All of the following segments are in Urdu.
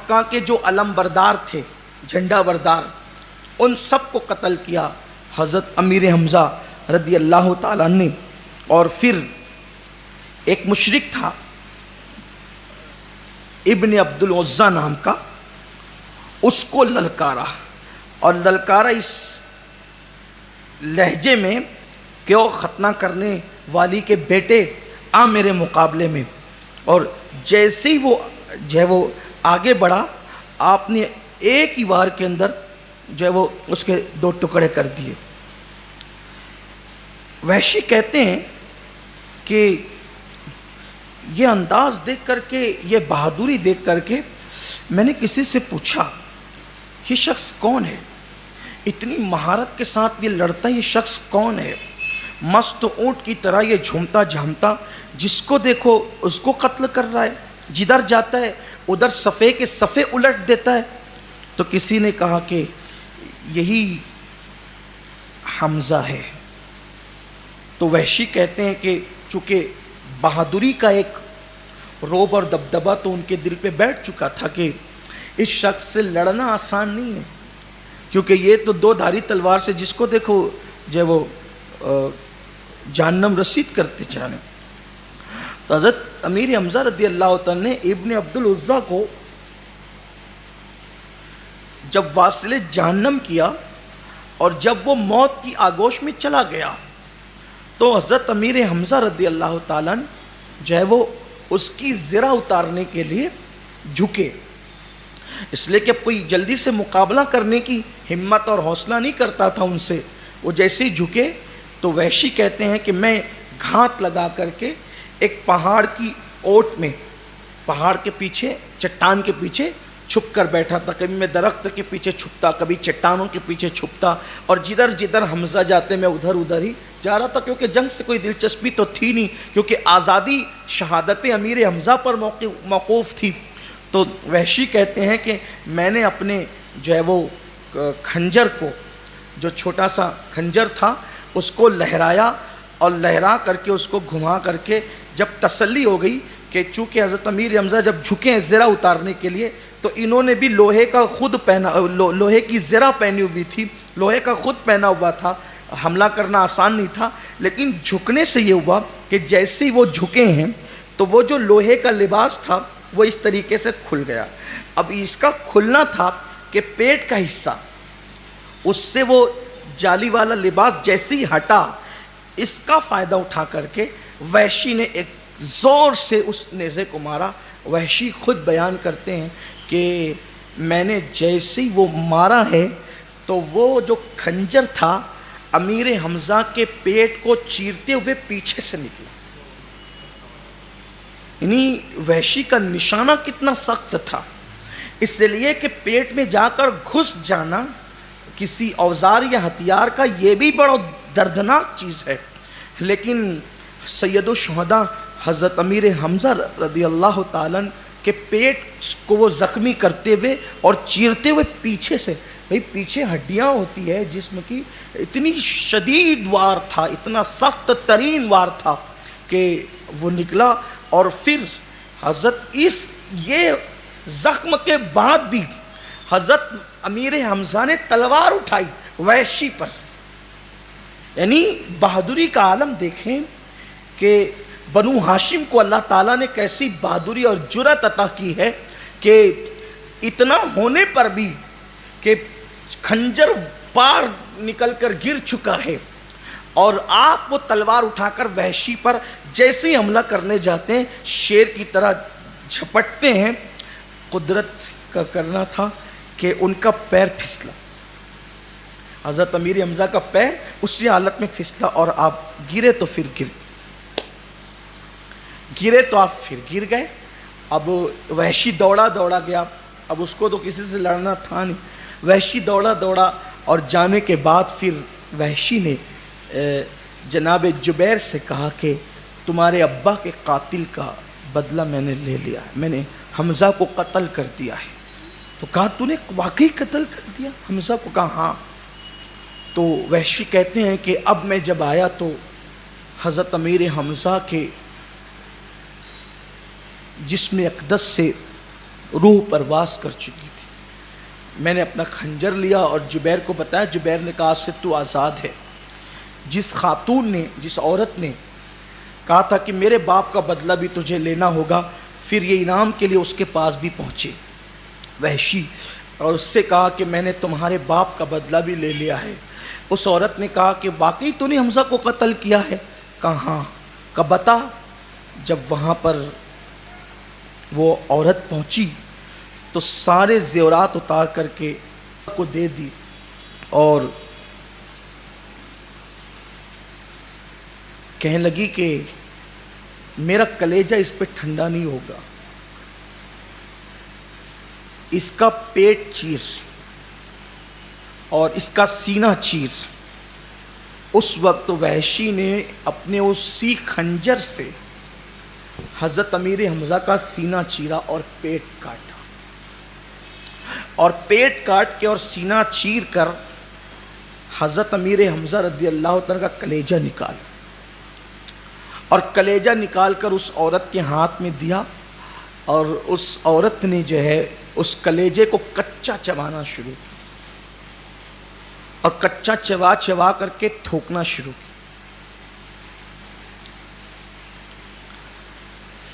مکہ کے جو علم بردار تھے، جھنڈا بردار، ان سب کو قتل کیا حضرت امیر حمزہ رضی اللہ تعالیٰ عنہ نے. اور پھر ایک مشرک تھا ابن عبد العزیٰ نام کا، اس کو للکارا، اور للکارا اس لہجے میں کہ وہ ختنہ کرنے والی کے بیٹے آ میرے مقابلے میں. اور جیسے ہی وہ آگے بڑھا، آپ نے ایک ہی وار کے اندر وہ اس کے 2 ٹکڑے کر دیے. وحشی کہتے ہیں کہ یہ انداز دیکھ کر کے، یہ بہادری دیکھ کر کے میں نے کسی سے پوچھا یہ شخص کون ہے؟ اتنی مہارت کے ساتھ یہ لڑتا ہے، یہ شخص کون ہے؟ مست اونٹ کی طرح یہ جھومتا جھامتا، جس کو دیکھو اس کو قتل کر رہا ہے، جدھر جاتا ہے ادھر صفے کے صفے الٹ دیتا ہے. تو کسی نے کہا کہ یہی حمزہ ہے. تو وحشی کہتے ہیں کہ چونکہ بہادری کا ایک روب اور دبدبہ تو ان کے دل پہ بیٹھ چکا تھا کہ اس شخص سے لڑنا آسان نہیں ہے، کیونکہ یہ تو 2 دھاری تلوار سے جس کو دیکھو وہ جہنم رسید کرتے چاہنے. تو حضرت امیر حمزہ رضی اللہ تعالیٰ نے ابن عبد العزیٰ کو جب واصل جہنم کیا اور جب وہ موت کی آگوش میں چلا گیا، تو حضرت امیر حمزہ رضی اللہ تعالیٰ وہ اس کی زرہ اتارنے کے لیے جھکے، اس لیے کہ کوئی جلدی سے مقابلہ کرنے کی ہمت اور حوصلہ نہیں کرتا تھا ان سے. وہ جیسے ہی جھکے تو وحشی کہتے ہیں کہ میں گھات لگا کر کے ایک پہاڑ کی اوٹ میں، پہاڑ کے پیچھے، چٹان کے پیچھے چھپ کر بیٹھا تھا. کبھی میں درخت کے پیچھے چھپتا، کبھی چٹانوں کے پیچھے چھپتا، اور جدھر جدھر حمزہ جاتے میں ادھر ہی جا رہا تھا، کیونکہ جنگ سے کوئی دلچسپی تو تھی نہیں، کیونکہ آزادی شہادت امیر حمزہ پر موقوف تھی. تو وحشی کہتے ہیں کہ میں نے اپنے وہ کھنجر کو، جو چھوٹا سا کھنجر تھا، اس کو لہرایا، اور لہرا کر کے اس کو گھما کر کے جب تسلی ہو گئی کہ چونکہ حضرت امیر حمزہ جب جھکے ہیں زرہ اتارنے کے لیے، تو انہوں نے بھی لوہے کا خود پہنا، لوہے کی زرہ پہنی ہوئی تھی، لوہے کا خود پہنا ہوا تھا. حملہ کرنا آسان نہیں تھا، لیکن جھکنے سے یہ ہوا کہ جیسے ہی وہ جھکے ہیں تو وہ جو لوہے کا لباس تھا وہ اس طریقے سے کھل گیا. اب اس کا کھلنا تھا کہ پیٹ کا حصہ، اس سے وہ جالی والا لباس جیسے ہی ہٹا، اس کا فائدہ اٹھا کر کے وحشی نے ایک زور سے اس نیزے کو مارا. وحشی خود بیان کرتے ہیں کہ میں نے جیسے ہی وہ مارا ہے تو وہ جو کھنجر تھا امیر حمزہ کے پیٹ کو چیرتے ہوئے پیچھے سے نکلا. یعنی وحشی کا نشانہ کتنا سخت تھا، اس لیے کہ پیٹ میں جا کر گھس جانا کسی اوزار یا ہتھیار کا یہ بھی بڑا دردناک چیز ہے. لیکن سید الشہداء حضرت امیر حمزہ رضی اللہ تعالیٰ کے پیٹ کو وہ زخمی کرتے ہوئے اور چیرتے ہوئے پیچھے سے، بھئی پیچھے ہڈیاں ہوتی ہے جسم کی، اتنی شدید وار تھا، اتنا سخت ترین وار تھا کہ وہ نکلا. اور پھر حضرت یہ زخم کے بعد بھی حضرت امیر حمزہ نے تلوار اٹھائی وحشی پر. یعنی بہادری کا عالم دیکھیں کہ بنو ہاشم کو اللہ تعالیٰ نے کیسی بہادری اور جرأت عطا کی ہے کہ اتنا ہونے پر بھی کہ کھنجر پار نکل کر گر چکا ہے، اور آپ وہ تلوار اٹھا کر وحشی پر جیسے ہی حملہ کرنے جاتے ہیں شیر کی طرح جھپٹتے ہیں. قدرت کا کرنا تھا کہ ان کا پیر پھسلا، حضرت امیر حمزہ کا پیر اسی حالت میں پھسلا، اور آپ گرے تو پھر آپ پھر گر گئے. اب وحشی دوڑا گیا، اب اس کو تو کسی سے لڑنا تھا نہیں. وحشی دوڑا اور جانے کے بعد پھر وحشی نے جناب جبیر سے کہا کہ تمہارے ابا کے قاتل کا بدلہ میں نے لے لیا ہے، میں نے حمزہ کو قتل کر دیا ہے. تو کہا تو نے واقعی قتل کر دیا حمزہ کو؟ کہا ہاں. تو وحشی کہتے ہیں کہ اب میں جب آیا تو حضرت امیر حمزہ کے جسم اقدس سے روح پرواز کر چکی تھی۔ میں نے اپنا خنجر لیا اور جبیر کو بتایا۔ جبیر نے کہا سے تو آزاد ہے۔ جس خاتون نے، جس عورت نے کہا تھا کہ میرے باپ کا بدلہ بھی تجھے لینا ہوگا، پھر یہ انعام کے لیے اس کے پاس بھی پہنچے وحشی اور اس سے کہا کہ میں نے تمہارے باپ کا بدلہ بھی لے لیا ہے۔ اس عورت نے کہا کہ واقعی تو نے حمزہ کو قتل کیا ہے؟ کہا ہاں۔ کہا بتا۔ جب وہاں پر وہ عورت پہنچی تو سارے زیورات اتار کر کے کو دے دی اور کہنے لگی کہ میرا کلیجہ اس پہ ٹھنڈا نہیں ہوگا، اس کا پیٹ چیر اور اس کا سینہ چیر۔ اس وقت وحشی نے اپنے اسی خنجر سے حضرت امیر حمزہ کا سینہ چیرا اور پیٹ کاٹا، اور پیٹ کاٹ کے اور سینہ چیر کر حضرت امیر حمزہ رضی اللہ تعالیٰ کا کلیجہ نکالا، اور کلیجہ نکال کر اس عورت کے ہاتھ میں دیا، اور اس عورت نے جو ہے اس کلیجے کو کچا چبانا شروع کیا اور کچا چبا چبا کر کے تھوکنا شروع کیا۔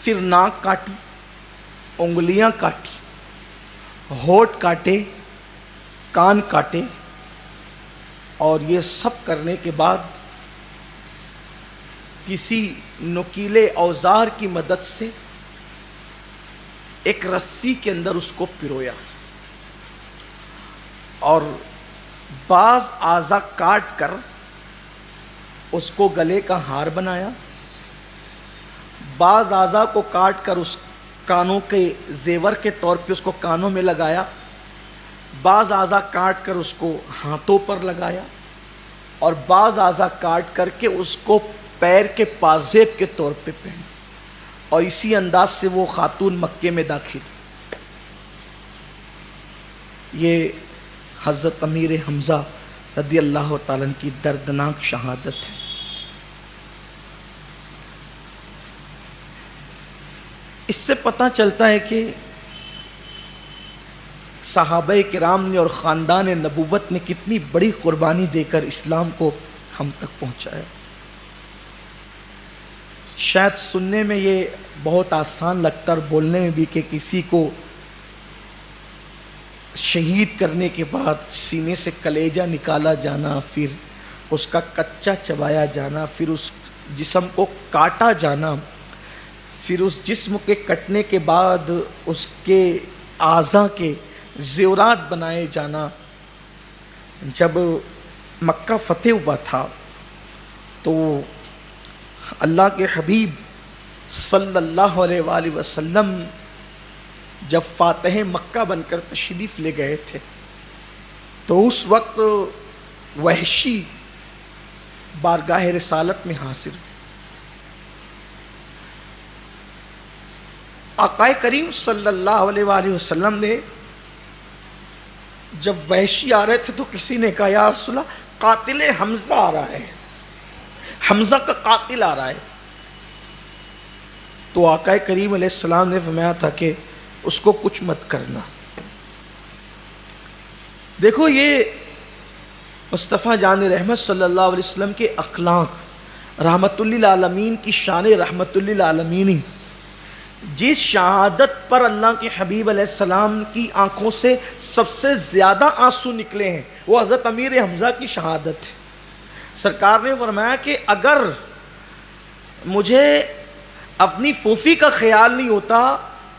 پھر ناک کاٹی، انگلیاں کاٹی، ہونٹ کاٹے، کان کاٹے، اور یہ سب کرنے کے بعد کسی نکیلے اوزار کی مدد سے ایک رسی کے اندر اس کو پرویا اور بعض اعضاء کاٹ کر اس کو گلے کا ہار بنایا، بعض اعضاء کو کاٹ کر اس کانوں کے زیور کے طور پہ اس کو کانوں میں لگایا، بعض اعضاء کاٹ کر اس کو ہاتھوں پر لگایا، اور بعض اعضاء کاٹ کر کے اس کو پیر کے پازیب کے طور پہ پہنے، اور اسی انداز سے وہ خاتون مکے میں داخل۔ یہ حضرت امیر حمزہ رضی اللہ تعالیٰ کی دردناک شہادت ہے۔ اس سے پتہ چلتا ہے کہ صحابہ کرام نے اور خاندان نبوت نے کتنی بڑی قربانی دے کر اسلام کو ہم تک پہنچایا۔ شاید سننے میں یہ بہت آسان لگتا اور بولنے میں بھی کہ کسی کو شہید کرنے کے بعد سینے سے کلیجہ نکالا جانا، پھر اس کا کچا چبایا جانا، پھر اس جسم کو کاٹا جانا، پھر اس جسم کے کٹنے کے بعد اس کے اعضاء کے زیورات بنائے جانا۔ جب مکہ فتح ہوا تھا تو اللہ کے حبیب صلی اللہ علیہ وآلہ وسلم جب فاتح مکہ بن کر تشریف لے گئے تھے تو اس وقت وحشی بارگاہ رسالت میں حاضر ہوئے۔ آقا کریم صلی اللہ علیہ وآلہ وسلم نے جب وحشی آ رہے تھے تو کسی نے کہا یا رسول اللہ قاتل حمزہ آ رہا ہے، حمزہ کا قاتل آ رہا ہے۔ تو آقا کریم علیہ السلام نے فرمایا تھا کہ اس کو کچھ مت کرنا۔ دیکھو یہ مصطفیٰ جان رحمت صلی اللہ علیہ وسلم کے اخلاق، رحمت للعالمین کی شان رحمت للعالمینی، جس شہادت پر اللہ کے حبیب علیہ السلام کی آنکھوں سے سب سے زیادہ آنسو نکلے ہیں وہ حضرت امیر حمزہ کی شہادت ہے۔ سرکار نے فرمایا کہ اگر مجھے اپنی پھوپھی کا خیال نہیں ہوتا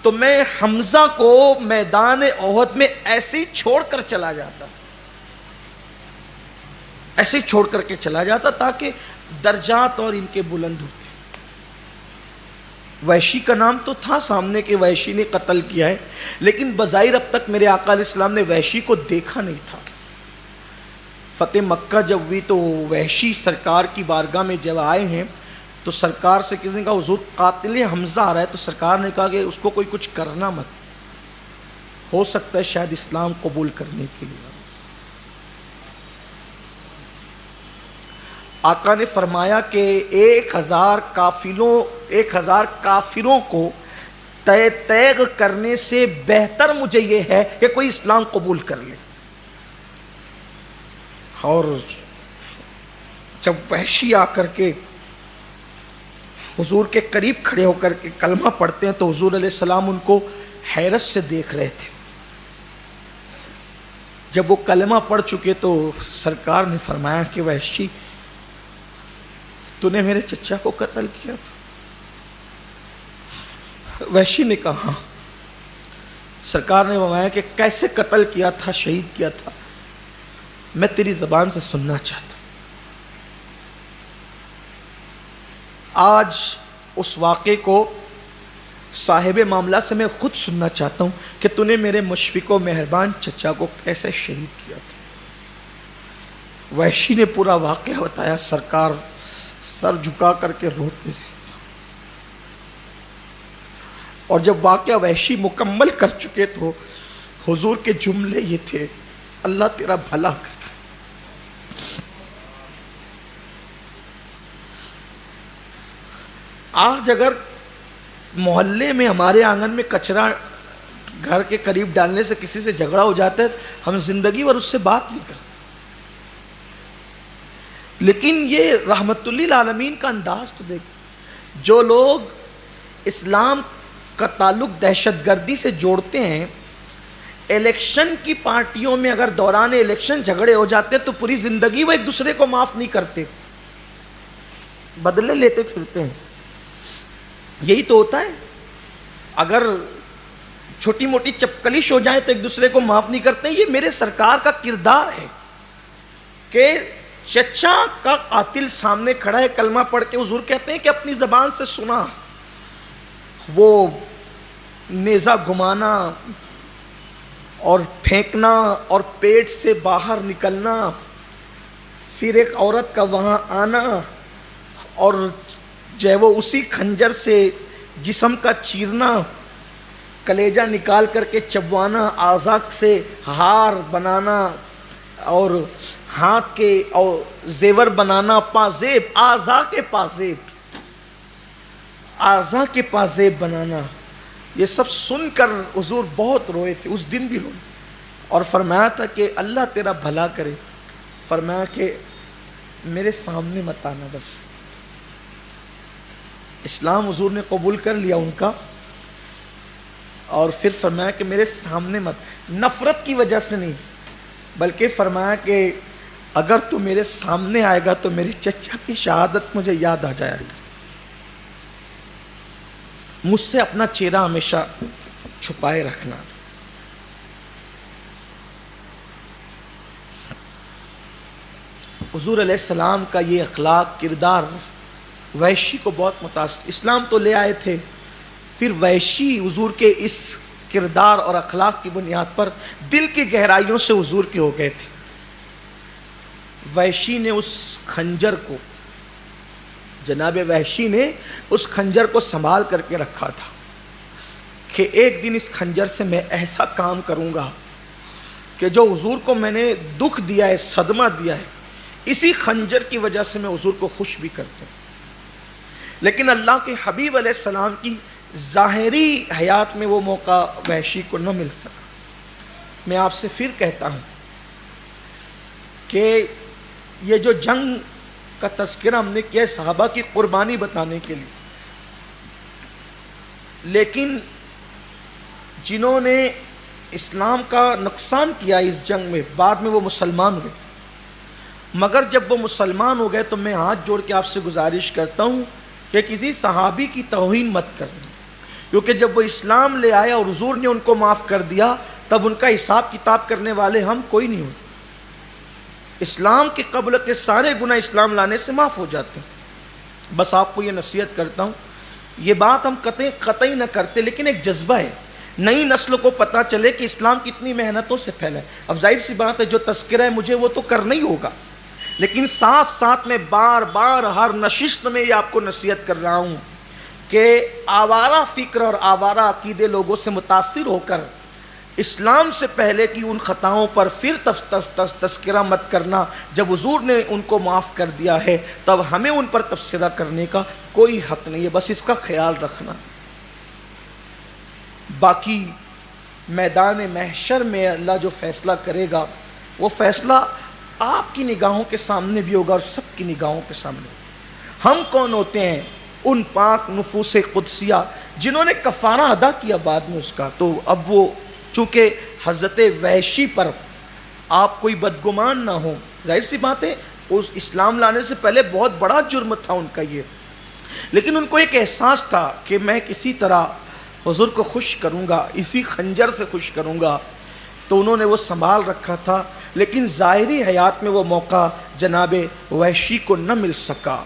تو میں حمزہ کو میدان احد میں ایسے ہی چھوڑ کر چلا جاتا، ایسے ہی چھوڑ کر کے چلا جاتا تاکہ درجات اور ان کے بلند ہوتے۔ وحشی کا نام تو تھا سامنے کہ وحشی نے قتل کیا ہے، لیکن بظاہر اب تک میرے آقا علیہ السلام نے وحشی کو دیکھا نہیں تھا۔ فتح مکہ جب ہوئی تو وحشی سرکار کی بارگاہ میں جب آئے ہیں تو سرکار سے کسی نے کہا حضور قاتل حمزہ آ رہا ہے، تو سرکار نے کہا کہ اس کو کوئی کچھ کرنا مت، ہو سکتا ہے شاید اسلام قبول کرنے کے لیے۔ آقا نے فرمایا کہ 1000 کافروں کو تیغ کرنے سے بہتر مجھے یہ ہے کہ کوئی اسلام قبول کر لے. اور جب وحشی آ کر کے حضور کے قریب کھڑے ہو کر کے کلمہ پڑھتے ہیں تو حضور علیہ السلام ان کو حیرت سے دیکھ رہے تھے. جب وہ کلمہ پڑھ چکے تو سرکار نے فرمایا کہ وحشی تو نے میرے چچا کو قتل کیا تھا؟ وحشی نے کہا ہاں. سرکار نے فرمایا کہ کیسے قتل کیا تھا، شہید کیا تھا، میں تیری زبان سے سننا چاہتا ہوں. آج اس واقعے کو صاحب معاملہ سے میں خود سننا چاہتا ہوں کہ تو نے میرے مشفق و مہربان چچا کو کیسے شہید کیا تھا. وحشی نے پورا واقعہ بتایا. سرکار سر جھکا کر کے روتے رہے. اور جب واقعہ وحشی مکمل کر چکے تو حضور کے جملے یہ تھے، اللہ تیرا بھلا کر. آج اگر محلے میں ہمارے آنگن میں کچرا گھر کے قریب ڈالنے سے کسی سے جھگڑا ہو جاتا ہے ہم زندگی بھر اس سے بات نہیں کرتے. لیکن یہ رحمت للعالمین کا انداز تو دیکھ، جو لوگ اسلام کا تعلق دہشت گردی سے جوڑتے ہیں، الیکشن کی پارٹیوں میں اگر دوران الیکشن جھگڑے ہو جاتے تو پوری زندگی وہ ایک دوسرے کو معاف نہیں کرتے، بدلے لیتے پھرتے ہیں. یہی تو ہوتا ہے. اگر چھوٹی موٹی چپکلش ہو جائے تو ایک دوسرے کو معاف نہیں کرتے. یہ میرے سرکار کا کردار ہے کہ چچا کا قاتل سامنے کھڑا ہے، کلمہ پڑھ کے حضور کہتے ہیں کہ اپنی زبان سے سنا. وہ نیزہ گھمانا اور پھینکنا اور پیٹ سے باہر نکلنا، پھر ایک عورت کا وہاں آنا اور جو ہے وہ اسی کھنجر سے جسم کا چیرنا، کلیجہ نکال کر کے چبوانا، اعضاء سے ہار بنانا اور ہاتھ کے اور زیور بنانا، پازیب، اعضاء کے پازیب، اعضاء کے پازیب بنانا. یہ سب سن کر حضور بہت روئے تھے. اس دن بھی روئے اور فرمایا تھا کہ اللہ تیرا بھلا کرے. فرمایا کہ میرے سامنے مت آنا. بس اسلام حضور نے قبول کر لیا ان کا، اور پھر فرمایا کہ میرے سامنے مت، نفرت کی وجہ سے نہیں بلکہ فرمایا کہ اگر تو میرے سامنے آئے گا تو میرے چچا کی شہادت مجھے یاد آ جائے گا. مجھ سے اپنا چہرہ ہمیشہ چھپائے رکھنا. حضور علیہ السلام کا یہ اخلاق، کردار وحشی کو بہت متاثر. اسلام تو لے آئے تھے، پھر وحشی حضور کے اس کردار اور اخلاق کی بنیاد پر دل کی گہرائیوں سے حضور کے ہو گئے تھے. وحشی نے اس خنجر کو، جناب وحشی نے اس خنجر کو سنبھال کر کے رکھا تھا کہ ایک دن اس خنجر سے میں ایسا کام کروں گا کہ جو حضور کو میں نے دکھ دیا ہے، صدمہ دیا ہے، اسی خنجر کی وجہ سے میں حضور کو خوش بھی کرتا ہوں. لیکن اللہ کے حبیب علیہ السلام کی ظاہری حیات میں وہ موقع وحشی کو نہ مل سکا. میں آپ سے پھر کہتا ہوں کہ یہ جو جنگ کا تذکرہ ہم نے کیا صحابہ کی قربانی بتانے کے لیے، لیکن جنہوں نے اسلام کا نقصان کیا اس جنگ میں بعد میں وہ مسلمان ہوئے. مگر جب وہ مسلمان ہو گئے تو میں ہاتھ جوڑ کے آپ سے گزارش کرتا ہوں کہ کسی صحابی کی توہین مت کرنا، کیونکہ جب وہ اسلام لے آیا اور حضور نے ان کو معاف کر دیا تب ان کا حساب کتاب کرنے والے ہم کوئی نہیں ہوتے. اسلام کے قبل کے سارے گناہ اسلام لانے سے معاف ہو جاتے ہیں. بس آپ کو یہ نصیحت کرتا ہوں، یہ بات ہم قطعی نہ کرتے لیکن ایک جذبہ ہے، نئی نسل کو پتہ چلے کہ اسلام کتنی محنتوں سے پھیلا ہے. اب ظاہر سی بات ہے جو تذکرہ ہے مجھے وہ تو کرنا ہی ہوگا، لیکن ساتھ ساتھ میں بار بار ہر نشست میں یہ آپ کو نصیحت کر رہا ہوں کہ آوارہ فکر اور آوارہ عقیدے لوگوں سے متاثر ہو کر اسلام سے پہلے کی ان خطاؤں پر پھر تذکرہ مت کرنا. جب حضور نے ان کو معاف کر دیا ہے تب ہمیں ان پر تبصرہ کرنے کا کوئی حق نہیں ہے. بس اس کا خیال رکھنا. باقی میدان محشر میں اللہ جو فیصلہ کرے گا وہ فیصلہ آپ کی نگاہوں کے سامنے بھی ہوگا اور سب کی نگاہوں کے سامنے. ہم کون ہوتے ہیں؟ ان پاک نفوس قدسیہ جنہوں نے کفارہ ادا کیا بعد میں اس کا. تو اب وہ چونکہ حضرت وحشی پر آپ کوئی بدگمان نہ ہو، ظاہر سی بات ہے اس اسلام لانے سے پہلے بہت بڑا جرم تھا ان کا یہ، لیکن ان کو ایک احساس تھا کہ میں کسی طرح حضور کو خوش کروں گا، اسی خنجر سے خوش کروں گا، تو انہوں نے وہ سنبھال رکھا تھا. لیکن ظاہری حیات میں وہ موقع جناب وحشی کو نہ مل سکا.